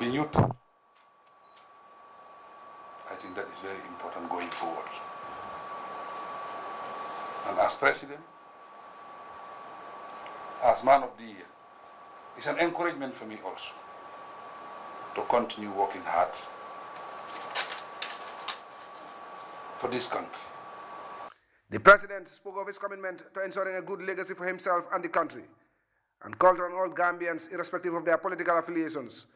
being youth. I think that is very important going forward. And as president, as man of the year, it's an encouragement for me also to continue working hard for this country. The president spoke of his commitment to ensuring a good legacy for himself and the country, and called on all Gambians, irrespective of their political affiliations,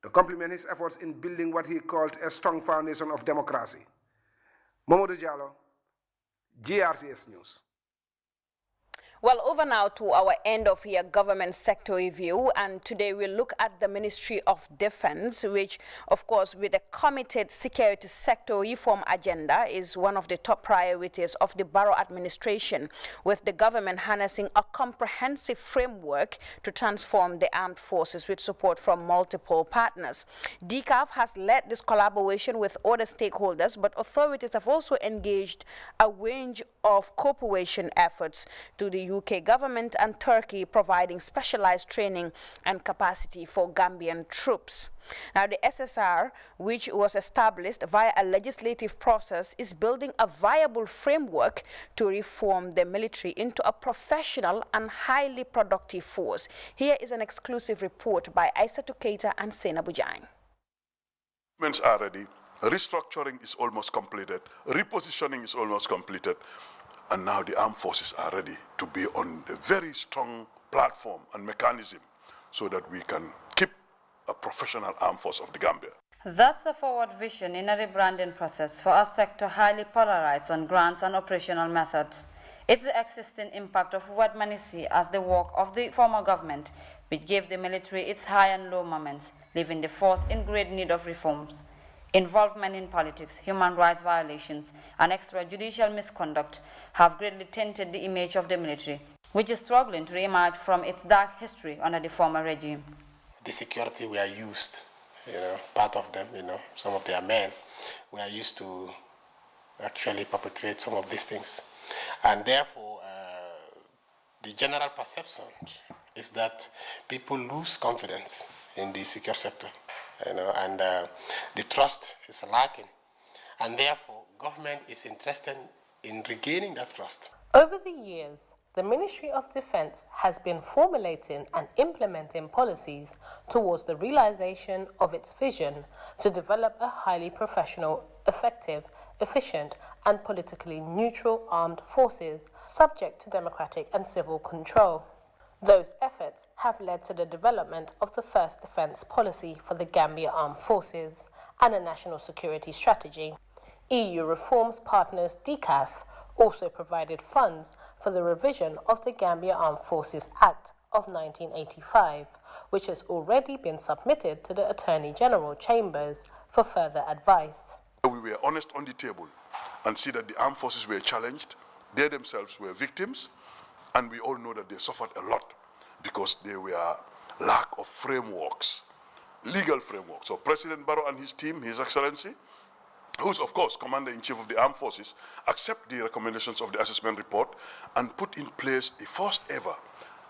to complement his efforts in building what he called a strong foundation of democracy. Mamadou Diallo, GRTS News. Well, over now to our end of year government sector review, and today we'll look at the Ministry of Defense, which, of course, with a committed security sector reform agenda, is one of the top priorities of the Barrow administration, with the government harnessing a comprehensive framework to transform the armed forces with support from multiple partners. DCAF has led this collaboration with other stakeholders, but authorities have also engaged a range of cooperation efforts to the UK government and Turkey, providing specialized training and capacity for Gambian troops. Now, the SSR, which was established via a legislative process, is building a viable framework to reform the military into a professional and highly productive force. Here is an exclusive report by Aissatou Keita and Sena Bujain. Are ready. Restructuring is almost completed. Repositioning is almost completed. And now the armed forces are ready to be on a very strong platform and mechanism so that we can keep a professional armed force of the Gambia. That's a forward vision in a rebranding process for a sector highly polarized on grants and operational methods. It's the existing impact of what many see as the work of the former government, which gave the military its high and low moments, leaving the force in great need of reforms. Involvement in politics, human rights violations, and extrajudicial misconduct have greatly tainted the image of the military, which is struggling to re-emerge from its dark history under the former regime. The security were used, part of them, some of their men were used to actually perpetrate some of these things. And therefore, the general perception is that people lose confidence in the secure sector. And the trust is lacking. And therefore, government is interested in regaining that trust. Over the years, the Ministry of Defense has been formulating and implementing policies towards the realization of its vision to develop a highly professional, effective, efficient, and politically neutral armed forces subject to democratic and civil control. Those efforts have led to the development of the first defense policy for the Gambia Armed Forces and a national security strategy. EU reforms partners DCAF also provided funds for the revision of the Gambia Armed Forces Act of 1985, which has already been submitted to the Attorney General Chambers for further advice. We were honest on the table and see that the armed forces were challenged. They themselves were victims. And we all know that they suffered a lot because there were lack of frameworks, legal frameworks. So President Barrow and his team, His Excellency, who's of course Commander-in-Chief of the Armed Forces, accept the recommendations of the assessment report and put in place the first ever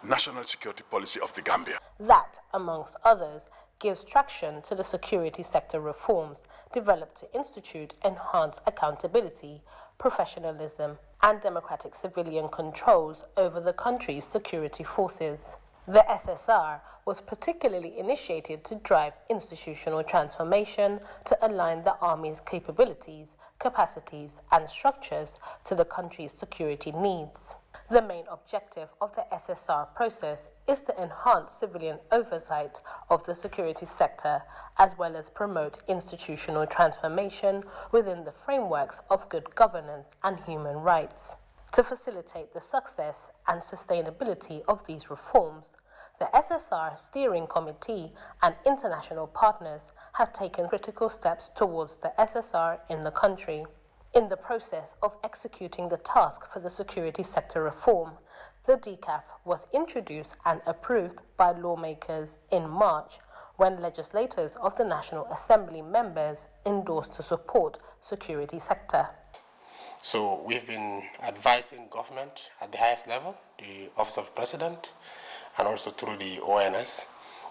national security policy of the Gambia. That, amongst others, gives traction to the security sector reforms developed to institute enhanced accountability, professionalism, and democratic civilian controls over the country's security forces. The SSR was particularly initiated to drive institutional transformation to align the Army's capabilities, capacities, and structures to the country's security needs. The main objective of the SSR process is to enhance civilian oversight of the security sector, as well as promote institutional transformation within the frameworks of good governance and human rights. To facilitate the success and sustainability of these reforms, the SSR Steering Committee and international partners have taken critical steps towards the SSR in the country. In the process of executing the task for the security sector reform, the DCAF was introduced and approved by lawmakers in March, when legislators of the National Assembly members endorsed to support security sector. So we've been advising government at the highest level, the Office of President, and also through the ONS,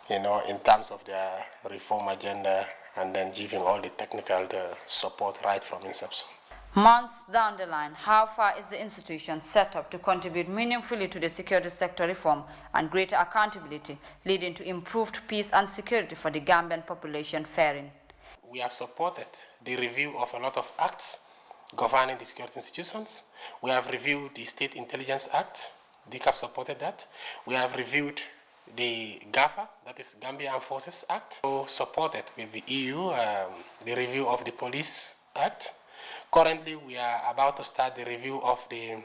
in terms of their reform agenda, and then giving all the technical support right from inception. Months down the line, how far is the institution set up to contribute meaningfully to the security sector reform and greater accountability, leading to improved peace and security for the Gambian population faring? We have supported the review of a lot of acts governing the security institutions. We have reviewed the State Intelligence Act. DCAP supported that. We have reviewed the GAFA, that is Gambia Armed Forces Act. So supported with the EU, the review of the Police Act. Currently, we are about to start the review of the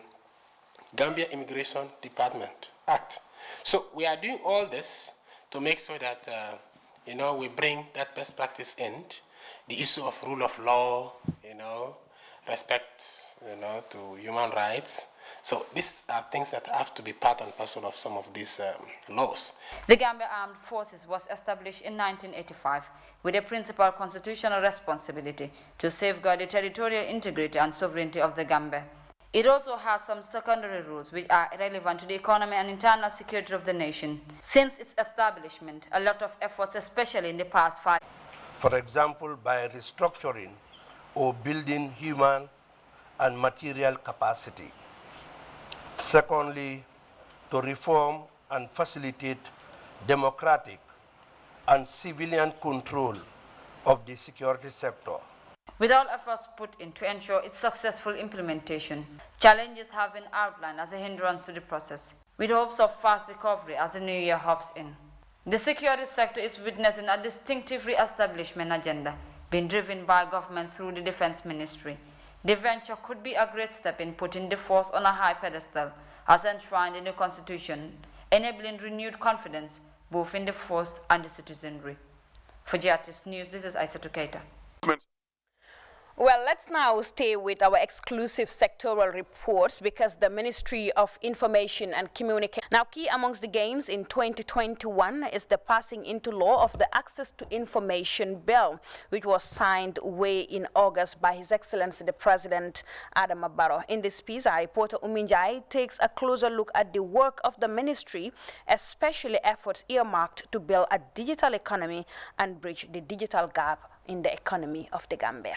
Gambia Immigration Department Act. So we are doing all this to make sure that we bring that best practice in, the issue of rule of law, respect, to human rights. So these are things that have to be part and parcel of some of these laws. The Gambia Armed Forces was established in 1985 with a principal constitutional responsibility to safeguard the territorial integrity and sovereignty of the Gambia. It also has some secondary rules which are relevant to the economy and internal security of the nation. Since its establishment, a lot of efforts, especially in the past 5 years. For example, by restructuring or building human and material capacity. Secondly, to reform and facilitate democratic and civilian control of the security sector. With all efforts put in to ensure its successful implementation, challenges have been outlined as a hindrance to the process, with hopes of fast recovery as the new year hops in. The security sector is witnessing a distinctive re-establishment agenda being driven by government through the Defense Ministry. The venture could be a great step in putting the force on a high pedestal as enshrined in the Constitution, enabling renewed confidence both in the force and the citizenry. For GRTS News, this is Aissatou Keita. Well, let's now stay with our exclusive sectoral reports because the Ministry of Information and Communication. Now, key amongst the gains in 2021 is the passing into law of the Access to Information Bill, which was signed way in August by His Excellency the President Adama Barrow. In this piece, our reporter Uminjai takes a closer look at the work of the ministry, especially efforts earmarked to build a digital economy and bridge the digital gap in the economy of the Gambia.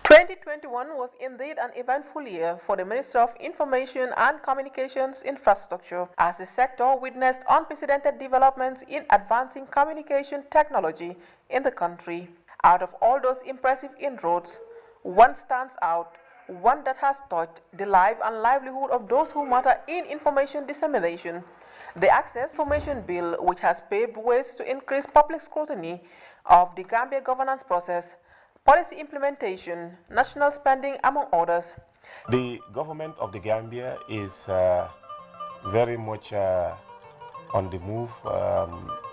2021 was indeed an eventful year for the Ministry of Information and Communications Infrastructure as the sector witnessed unprecedented developments in advancing communication technology in the country. Out of all those impressive inroads, one stands out, one that has touched the life and livelihood of those who matter in information dissemination. The Access Information Bill, which has paved ways to increase public scrutiny of the Gambia governance process, policy implementation, national spending, among others. The government of the Gambia is very much on the move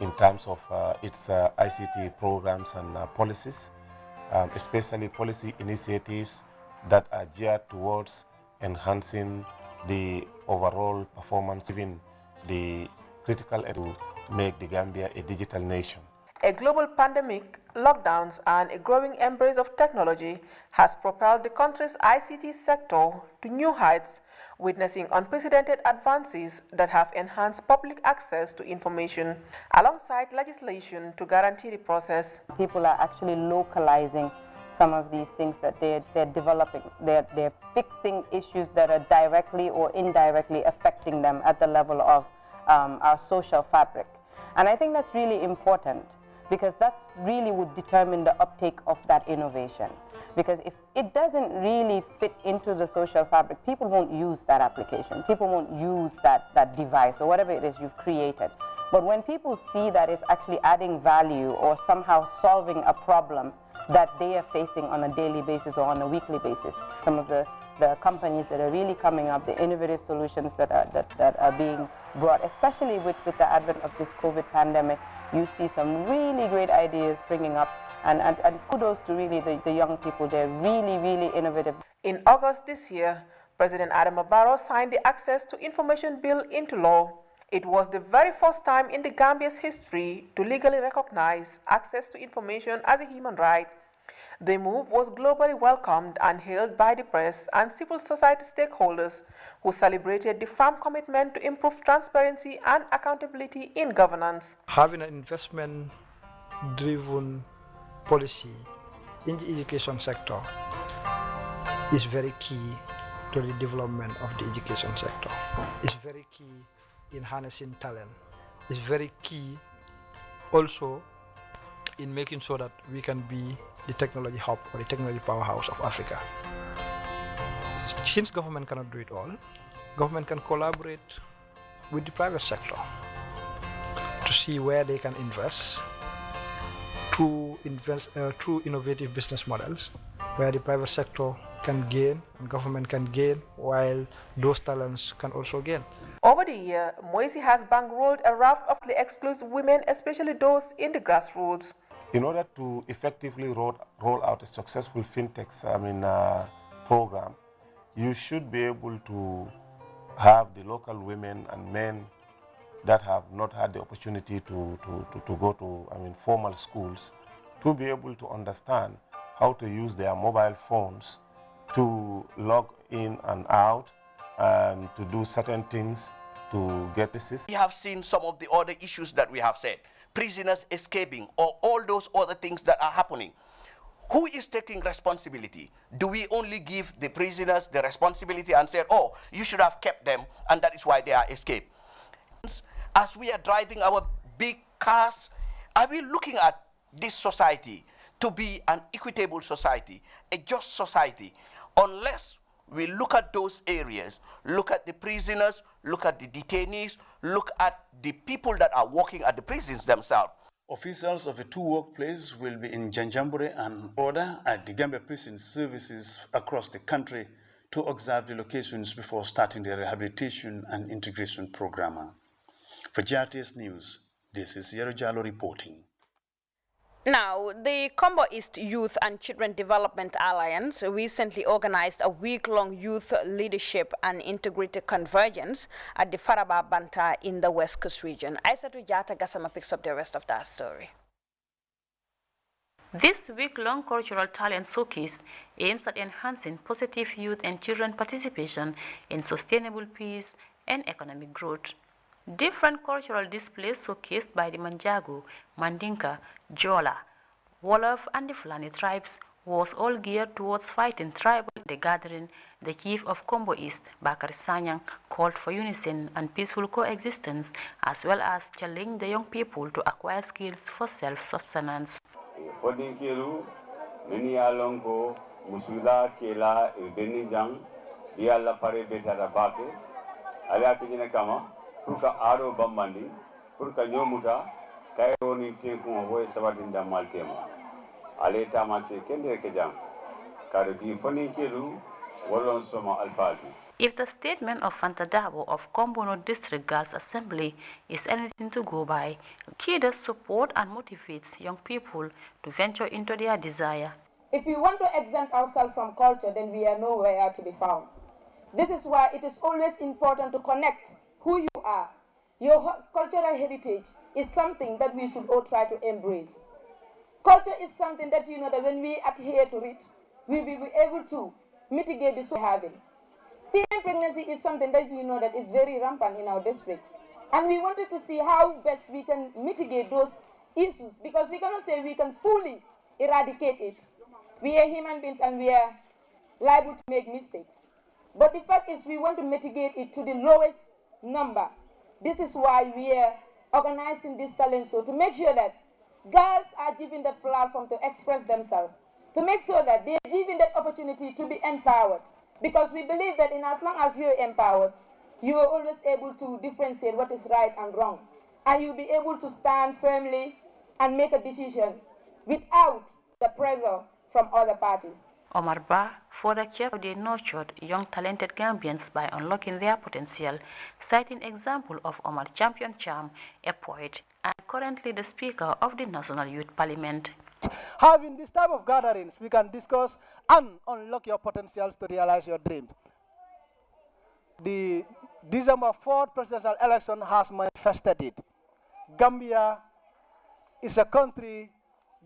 in terms of its ICT programs and policies, especially policy initiatives that are geared towards enhancing the overall performance, even the critical to make the Gambia a digital nation. A global pandemic, lockdowns, and a growing embrace of technology has propelled the country's ICT sector to new heights, witnessing unprecedented advances that have enhanced public access to information, alongside legislation to guarantee the process. People are actually localizing some of these things that they're developing. They're fixing issues that are directly or indirectly affecting them at the level of our social fabric. And I think that's really important, because that's really would determine the uptake of that innovation. Because if it doesn't really fit into the social fabric, people won't use that application. People won't use that device or whatever it is you've created. But when people see that it's actually adding value or somehow solving a problem that they are facing on a daily basis or on a weekly basis, some of the companies that are really coming up, the innovative solutions that are being brought, especially with the advent of this COVID pandemic, you see some really great ideas bringing up, and kudos to really the young people. They're really, really innovative. In August this year, President Adama Barrow signed the Access to Information Bill into law. It was the very first time in the Gambia's history to legally recognize access to information as a human right. The move was globally welcomed and hailed by the press and civil society stakeholders, who celebrated the firm commitment to improve transparency and accountability in governance. Having an investment-driven policy in the education sector is very key to the development of the education sector. It's very key in harnessing talent. It's very key also in making sure that we can be the technology hub or the technology powerhouse of Africa. Since government cannot do it all, government can collaborate with the private sector to see where they can invest through innovative business models, where the private sector can gain and government can gain, while those talents can also gain. Over the year, Moise has bankrolled a raft of the exclusive women, especially those in the grassroots. In order to effectively roll out a successful fintech program, you should be able to have the local women and men that have not had the opportunity to go to formal schools to be able to understand how to use their mobile phones to log in and out and to do certain things to get assist. We have seen some of the other issues that we have said. Prisoners escaping, or all those other things that are happening. Who is taking responsibility? Do we only give the prisoners the responsibility and say, oh, you should have kept them, and that is why they are escaped? As we are driving our big cars, are we looking at this society to be an equitable society, a just society, unless we look at those areas, look at the prisoners, look at the detainees, look at the people that are working at the prisons themselves. Officials of the two workplaces will be in Janjambure and Order at the Gambia Prison Services across the country to observe the locations before starting the rehabilitation and integration program. For GRTS News, this is Yero Jalo reporting. Now, the Combo East Youth and Children Development Alliance recently organized a week-long youth leadership and integrated convergence at the Faraba Banta in the West Coast region. Aissatou Jata Gassama picks up the rest of that story. This week-long cultural talent showcase aims at enhancing positive youth and children participation in sustainable peace and economic growth. Different cultural displays showcased by the Manjago, Mandinka, Jola, Wolof and the Fulani tribes was all geared towards fighting tribal. The gathering, the chief of Combo East, Bakari Sanyang, called for unison and peaceful coexistence, as well as challenging the young people to acquire skills for self-sustenance. Purka aro bambandi, purka nyomuta, kairo ni tenku ahoy sabatinda maltema. Ale tamase kende kejang, karibi foni kelu, walon soma alfati. If the statement of Fantadabo of Kombono District Girls Assembly is anything to go by, Kida support and motivates young people to venture into their desire. If we want to exempt ourselves from culture, then we are nowhere to be found. This is why it is always important to connect who you are. Your cultural heritage is something that we should all try to embrace. Culture is something that you know that when we adhere to it, we will be able to mitigate the having. Teen pregnancy is something that you know that is very rampant in our district. And we wanted to see how best we can mitigate those issues, because we cannot say we can fully eradicate it. We are human beings and we are liable to make mistakes. But the fact is we want to mitigate it to the lowest number. This is why we are organizing this talent show, to make sure that girls are given that platform to express themselves, to make sure that they are given that opportunity to be empowered. Because we believe that in as long as you are empowered, you are always able to differentiate what is right and wrong. And you'll be able to stand firmly and make a decision without the pressure from other parties. Omar Ba, for the chair, they nurtured young talented Gambians by unlocking their potential, citing example of Omar Champion Cham, a poet, and currently the Speaker of the National Youth Parliament. Having this type of gatherings, we can discuss and unlock your potentials to realize your dreams. The December 4th presidential election has manifested it. Gambia is a country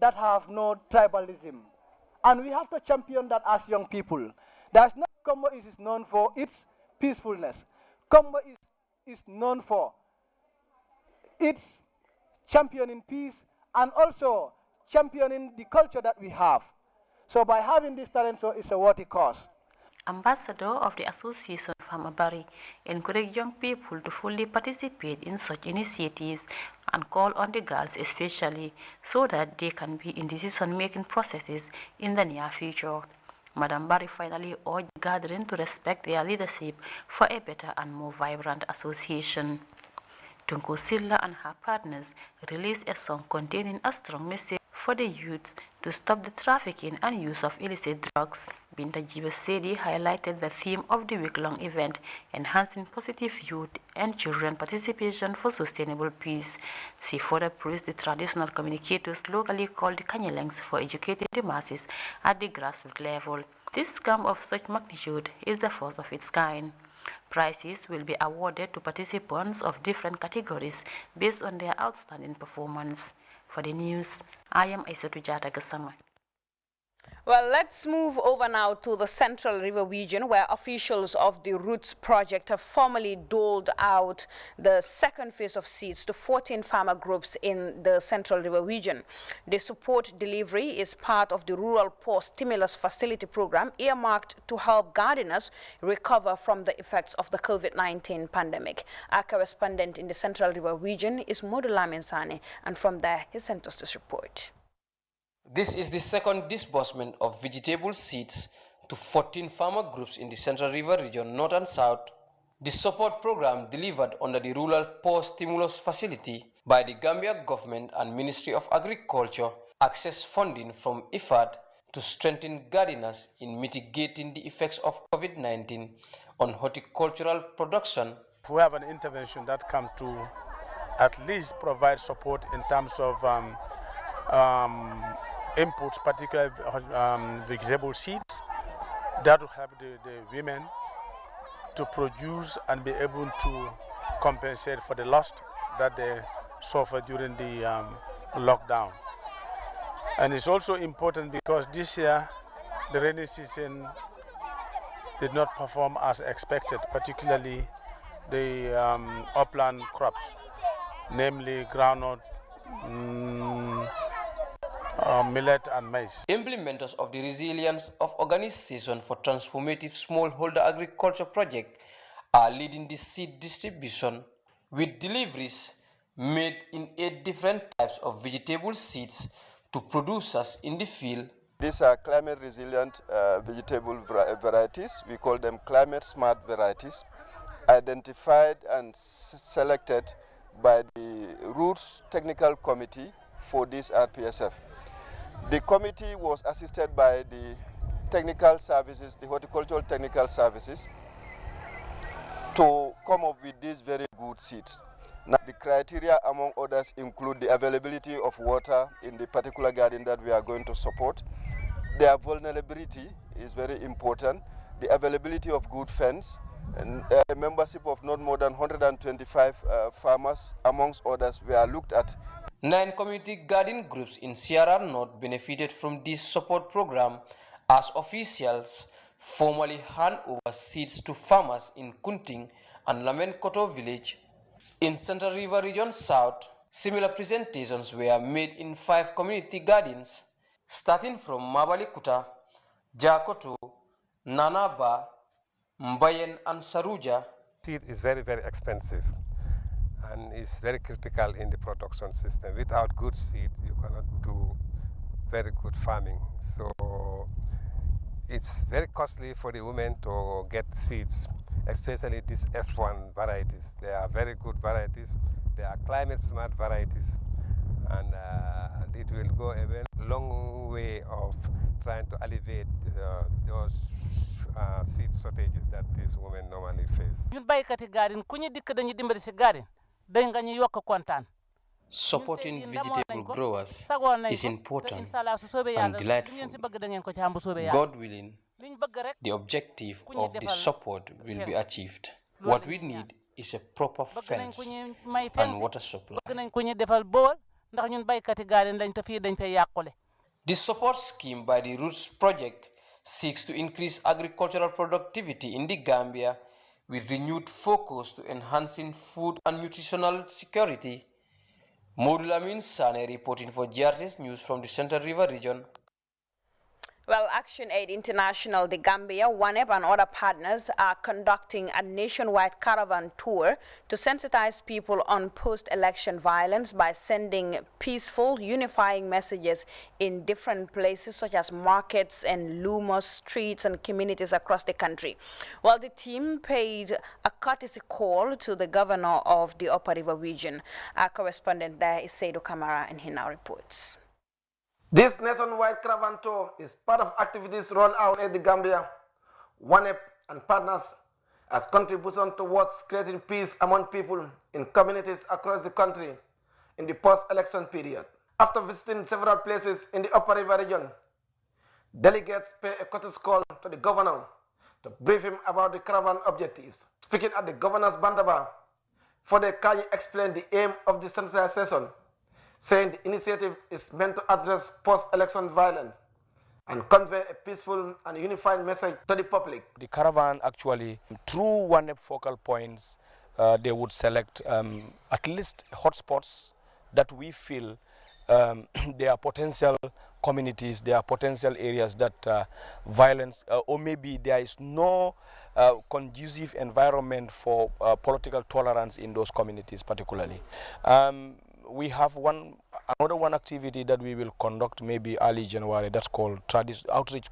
that have no tribalism. And we have to champion that as young people. That's not Combo is known for its peacefulness. Combo is known for its championing peace and also championing the culture that we have. So by having this talent show, it's a worthy cause. Ambassador of the Association Farmer Barrow encouraged young people to fully participate in such initiatives and call on the girls especially so that they can be in decision-making processes in the near future. Madam Barrow finally urged the gathering to respect their leadership for a better and more vibrant association. Tunko Silla and her partners released a song containing a strong message for the youth to stop the trafficking and use of illicit drugs. Binta Jibasedi highlighted the theme of the week-long event, enhancing positive youth and children participation for sustainable peace. She further praised the traditional communicators locally called Kanyelengs for educating the masses at the grassroots level. This scam of such magnitude is the first of its kind. Prizes will be awarded to participants of different categories based on their outstanding performance. For the news, I am Aissatou Jata Gassama. Well, let's move over now to the Central River region, where officials of the Roots project have formally doled out the second phase of seeds to 14 farmer groups in the Central River region. The support delivery is part of the Rural Poor Stimulus Facility program earmarked to help gardeners recover from the effects of the COVID-19 pandemic. Our correspondent in the Central River region is Modula Mensane, and from there he sent us this report. This is the second disbursement of vegetable seeds to 14 farmer groups in the Central River region, North and South. The support program delivered under the Rural Poor Stimulus Facility by the Gambia government and Ministry of Agriculture access funding from IFAD to strengthen gardeners in mitigating the effects of COVID-19 on horticultural production. We have an intervention that comes to at least provide support in terms of inputs, particularly vegetable seeds, that will help the women to produce and be able to compensate for the loss that they suffered during the lockdown. And it's also important because this year the rainy season did not perform as expected, particularly the upland crops, namely groundnut, millet and maize. Implementers of the Resilience of Organization for Transformative Smallholder Agriculture project are leading the seed distribution with deliveries made in 8 different types of vegetable seeds to producers in the field. These are climate resilient vegetable varieties. We call them climate smart varieties, identified and selected by the Roots Technical Committee for this RPSF. The committee was assisted by the technical services, the horticultural technical services, to come up with these very good seeds. Now, the criteria, among others, include the availability of water in the particular garden that we are going to support. Their vulnerability is very important. The availability of good fence, and a membership of not more than 125 farmers, amongst others, were looked at. 9 community garden groups in Sierra North benefited from this support program as officials formally hand over seeds to farmers in Kunting and Lamenkoto village. In Central River Region South, similar presentations were made in 5 community gardens, starting from Mabalikuta, Jakoto, Nanaba, Mbayen and Saruja. Seed is very, very expensive and is very critical in the production system. Without good seed, you cannot do very good farming. So it's very costly for the women to get seeds, especially these F1 varieties. They are very good varieties. They are climate smart varieties, and it will go a very long way of trying to alleviate those seed shortages that these women normally face. Supporting vegetable growers is important and delightful. God willing, the objective of the support will be achieved. What we need is a proper fence and water supply. This support scheme by the Roots Project seeks to increase agricultural productivity in the Gambia with renewed focus to enhancing food and nutritional security. Modul Amin Sane reporting for GRTS News from the Central River region. Well, Action Aid International, the Gambia, WANEP and other partners are conducting a nationwide caravan tour to sensitize people on post-election violence by sending peaceful, unifying messages in different places such as markets and lumos, streets and communities across the country. Well, the team paid a courtesy call to the governor of the Upper River region. Our correspondent there is Seidu Kamara, and he now reports. This nationwide caravan tour is part of activities rolled out in the Gambia, WANEP and partners as contribution towards creating peace among people in communities across the country in the post-election period. After visiting several places in the Upper River region, delegates pay a courtesy call to the governor to brief him about the caravan objectives. Speaking at the governor's Bandaba, Fode Kayi explained the aim of the sensitization, saying the initiative is meant to address post-election violence and convey a peaceful and unified message to the public. The caravan actually, through one focal points, they would select at least hotspots that we feel there are potential communities, there are potential areas that violence, or maybe there is no conducive environment for political tolerance in those communities particularly. We have another activity that we will conduct maybe early January. That's called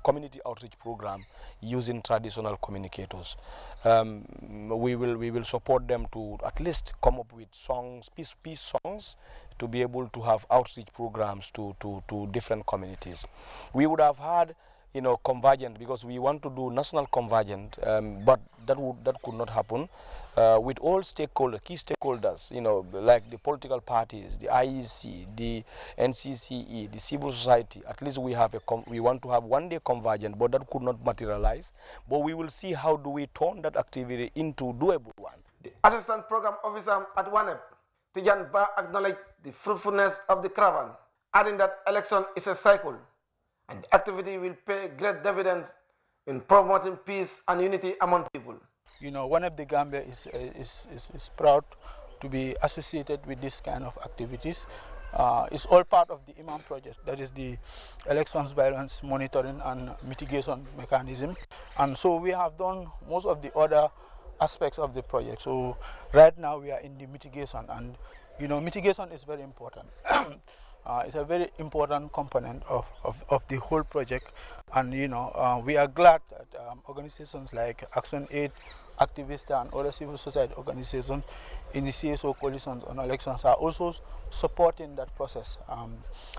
community outreach program using traditional communicators. We will support them to at least come up with songs, peace songs, to be able to have outreach programs to different communities. We would have had, convergent, because we want to do national convergent, but that could not happen. With all stakeholders, key stakeholders, like the political parties, the IEC, the NCCE, the civil society. At least we want to have one day convergent, but that could not materialize. But we will see how do we turn that activity into doable one. The Assistant Program Officer at WANEP, Tijan Ba, acknowledged the fruitfulness of the caravan, adding that election is a cycle, and the activity will pay great dividends in promoting peace and unity among people. One of the Gambia is proud to be associated with this kind of activities. It's all part of the IMAM project, that is the Elections Violence Monitoring and Mitigation Mechanism. And so we have done most of the other aspects of the project. So right now we are in the mitigation, and mitigation is very important. It's a very important component of the whole project, and we are glad that organizations like Action Aid, Activista and other civil society organizations in the CSO coalitions on elections are also supporting that process.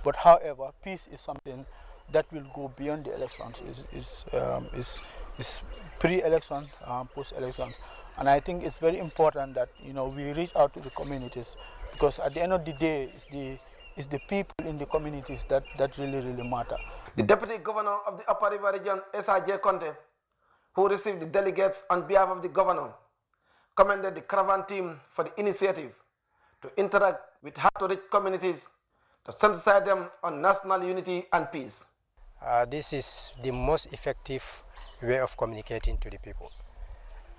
But however, peace is something that will go beyond the elections. It's pre-election, post-elections, and I think it's very important that we reach out to the communities, because at the end of the day, it's the people in the communities that really matter. The Deputy Governor of the Upper River region, S.I.J. Conte, who received the delegates on behalf of the governor, commended the caravan team for the initiative to interact with hard-to-reach communities to sensitize them on national unity and peace. This is the most effective way of communicating to the people.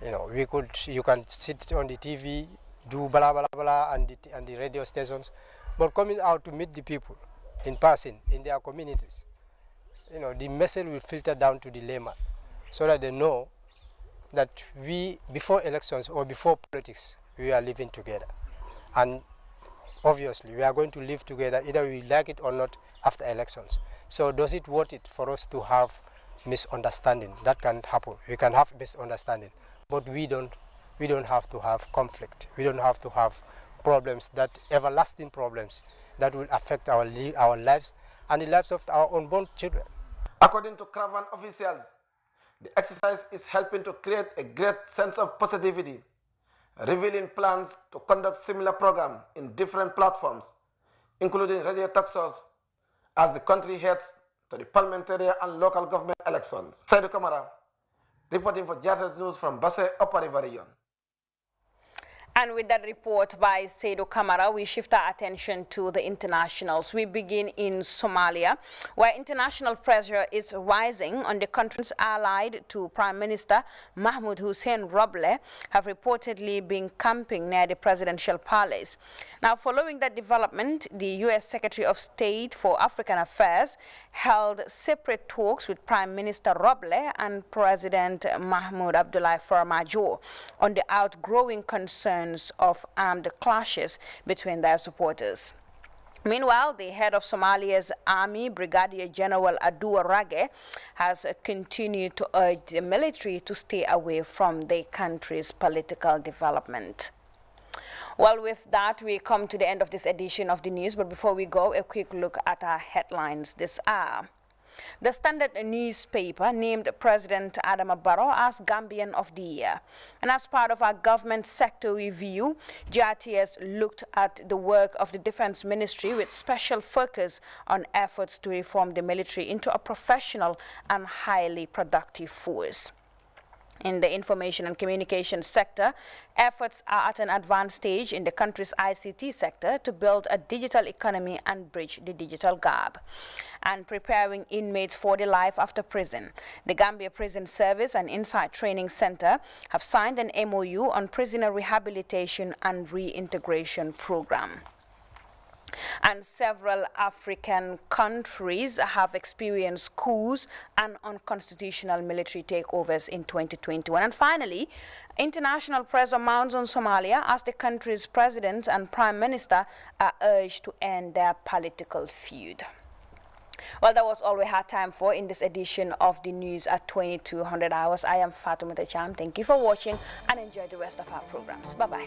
You can sit on the TV, do blah blah blah, and the radio stations, but coming out to meet the people in person in their communities, the message will filter down to the layman, so that they know that we, before elections or before politics, we are living together. And obviously, we are going to live together, either we like it or not, after elections. So does it worth it for us to have misunderstanding? That can happen. We can have misunderstanding, but we don't have to have conflict. We don't have to have problems, that everlasting problems that will affect our lives and the lives of our unborn children. According to caravan officials, the exercise is helping to create a great sense of positivity, revealing plans to conduct similar programs in different platforms, including radio talk shows, as the country heads to the parliamentary and local government elections. Saidu Kamara, reporting for GRTS News from Basse, Upper River region. And with that report by Seydou Camara, we shift our attention to the internationals. We begin in Somalia, where international pressure is rising on the countries allied to Prime Minister Mahmoud Hussein Roble have reportedly been camping near the presidential palace. Now, following that development, the U.S. Secretary of State for African Affairs held separate talks with Prime Minister Roble and President Mahmoud Abdullahi Farmajo on the outgrowing concerns of armed clashes between their supporters. Meanwhile, the head of Somalia's army, Brigadier General Adua Rage, has continued to urge the military to stay away from the country's political development. Well, with that, we come to the end of this edition of the news. But before we go, a quick look at our headlines this hour. The Standard newspaper named President Adama Barrow as Gambian of the Year. And as part of our government sector review, GRTS looked at the work of the Defense Ministry with special focus on efforts to reform the military into a professional and highly productive force. In the information and communication sector, efforts are at an advanced stage in the country's ICT sector to build a digital economy and bridge the digital gap. And preparing inmates for the life after prison, the Gambia Prison Service and Insight Training Center have signed an MOU on prisoner rehabilitation and reintegration program. And several African countries have experienced coups and unconstitutional military takeovers in 2021. And finally, international pressure mounts on Somalia as the country's president and prime minister are urged to end their political feud. Well, that was all we had time for in this edition of the news at 2200 hours. I am Fatoumata Cham. Thank you for watching and enjoy the rest of our programs. Bye-bye.